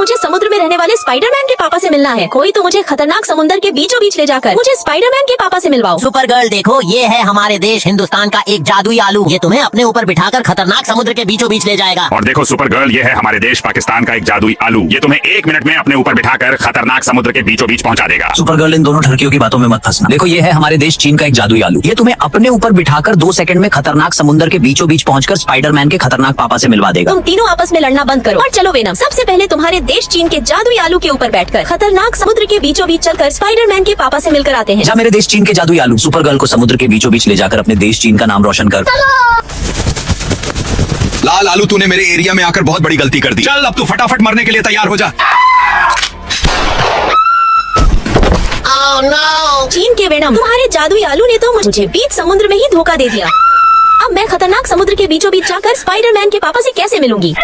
मुझे समुद्र में रहने वाले स्पाइडरमैन के पापा से मिलना है। कोई तो मुझे खतरनाक समुद्र के बीचों बीच ले जाकर मुझे स्पाइडरमैन के पापा से मिलवाओ। सुपर गर्ल देखो, ये है हमारे देश हिंदुस्तान का एक जादुई आलू। ये तुम्हें अपने ऊपर बिठाकर खतरनाक समुद्र के बीचों बीच ले जाएगा। और देखो सुपर गर्ल, ये है हमारे देश पाकिस्तान का एक जादुई आलू। ये तुम्हें 1 मिनट में अपने ऊपर बिठाकर खतरनाक समुद्र के बीचों बीच पहुंचा देगा। सुपर गर्ल, इन दोनों ठरकियों की बातों में मत फंसना। देखो, ये है हमारे देश चीन का एक जादुई आलू। ये तुम्हें अपने ऊपर बिठाकर 2 सेकंड में खतरनाक समुद्र के बीचों बीच पहुंचकर स्पाइडरमैन के खतरनाक पापा से मिलवा देगा। तुम तीनों आपस में लड़ना बंद करो और चलो वेनम। सबसे पहले तुम्हारे देश चीन के जादुई आलू के ऊपर बैठकर खतरनाक समुद्र के बीचों बीच चलकर स्पाइडरमैन के पापा से मिलकर आते हैं। जा मेरे देश चीन के जादुई आलू, सुपर गर्ल को समुद्र के बीचों बीच ले जाकर अपने देश चीन का नाम रोशन कर। लाल आलू, तूने मेरे एरिया में आकर बहुत बड़ी गलती कर दी। चल अब तू फटाफट मरने के लिए तैयार हो जा। Oh, no! चीन के वेनम, तुम्हारे जादुई आलू ने तो मुझे बीच समुद्र में ही धोखा दे दिया। अब मैं खतरनाक समुद्र के बीचों बीच जाकर स्पाइडरमैन के पापा से कैसे मिलूंगी?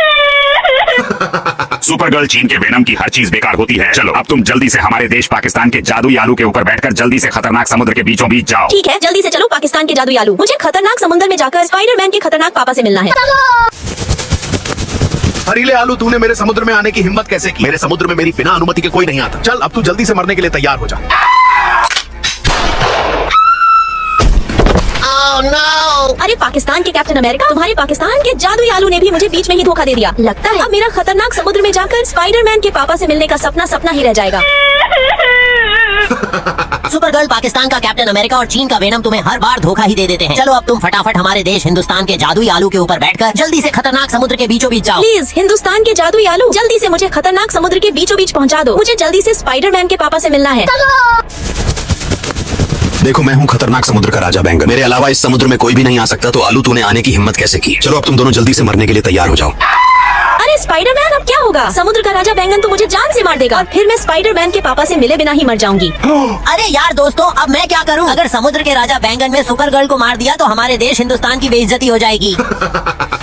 सुपर गर्ल, चीन के वेनम की हर चीज बेकार होती है। चलो अब तुम जल्दी से हमारे देश पाकिस्तान के जादुई आलू के ऊपर बैठकर जल्दी से खतरनाक समुद्र के बीचों बीच जाओ। ठीक है, जल्दी से चलो पाकिस्तान के जादुई आलू। मुझे खतरनाक समुद्र में जाकर स्पाइडरमैन के खतरनाक पापा से मिलना है। हरीले आलू, तूने मेरे समुद्र में आने की हिम्मत कैसे की? मेरे समुद्र में मेरी बिना अनुमति के कोई नहीं आता। चल अब तू जल्दी से मरने के लिए तैयार हो जा। Oh, no! अरे पाकिस्तान के कैप्टन अमेरिका, तुम्हारे पाकिस्तान के जादुई आलू ने भी मुझे बीच में ही धोखा दे दिया। लगता है अब मेरा खतरनाक समुद्र में जाकर स्पाइडरमैन के पापा से मिलने का सपना ही रह जाएगा। सुपर गर्ल, पाकिस्तान का कैप्टन अमेरिका और चीन का वेनम तुम्हें हर बार धोखा ही दे देते हैं। चलो अब तुम फटाफट हमारे देश हिंदुस्तान के जादुई आलू के ऊपर बैठकर जल्दी से खतरनाक समुद्र के बीचों बीच जाओ। प्लीज हिंदुस्तान के जादुई आलू, जल्दी से मुझे खतरनाक समुद्र के बीचों बीच पहुंचा दो। मुझे जल्दी से स्पाइडरमैन के पापा से मिलना है। देखो, मैं हूँ खतरनाक समुद्र का राजा बैंगन। मेरे अलावा इस समुद्र में कोई भी नहीं आ सकता, तो आलू तूने आने की हिम्मत कैसे की? चलो अब तुम दोनों जल्दी से मरने के लिए तैयार हो जाओ। अरे स्पाइडरमैन, अब क्या होगा? समुद्र का राजा बैंगन तो मुझे जान से मार देगा और फिर मैं स्पाइडरमैन के पापा से मिले बिना ही मर जाऊंगी। अरे यार दोस्तों, अब मैं क्या करूं? अगर समुद्र के राजा बैंगन में सुपर गर्ल को मार दिया तो हमारे देश हिंदुस्तान की बेइज्जती हो जाएगी।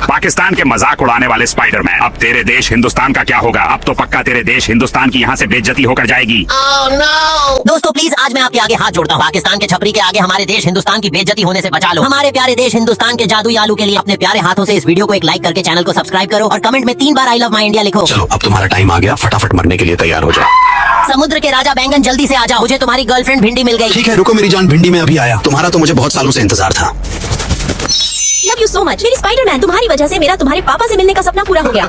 पाकिस्तान के मजाक उड़ाने वाले स्पाइडरमैन, अब तेरे देश हिंदुस्तान का क्या होगा? अब तो पक्का तेरे देश हिंदुस्तान की यहाँ से बेइज्जती होकर जाएगी। Oh, no! दोस्तों प्लीज, आज मैं आपके आगे हाथ जोड़ता हूँ। पाकिस्तान के छपरी के आगे हमारे देश हिंदुस्तान की बेइज्जती होने से बचा लो। हमारे प्यारे देश हिंदुस्तान के जादुई आलू के लिए अपने प्यारे हाथों से इस वीडियो को एक लाइक करके चैनल को सब्सक्राइब करो और कमेंट में 3 बार आई लव माई इंडिया लिखो। चलो अब तुम्हारा टाइम आ गया, फटाफट मरने के लिए तैयार हो जाओ। समुद्र के राजा बैंगन, जल्दी से आ जाओ। मुझे तुम्हारी गर्लफ्रेंड भिंडी मिल गई। ठीक है, रुको मेरी जान, भिंडी में अभी आया। तुम्हारा तो मुझे बहुत सालों से इंतजार था। लव यू सो मच मेरी स्पाइडरमैन, तुम्हारी वजह से मेरा तुम्हारे पापा से मिलने का सपना पूरा हो गया।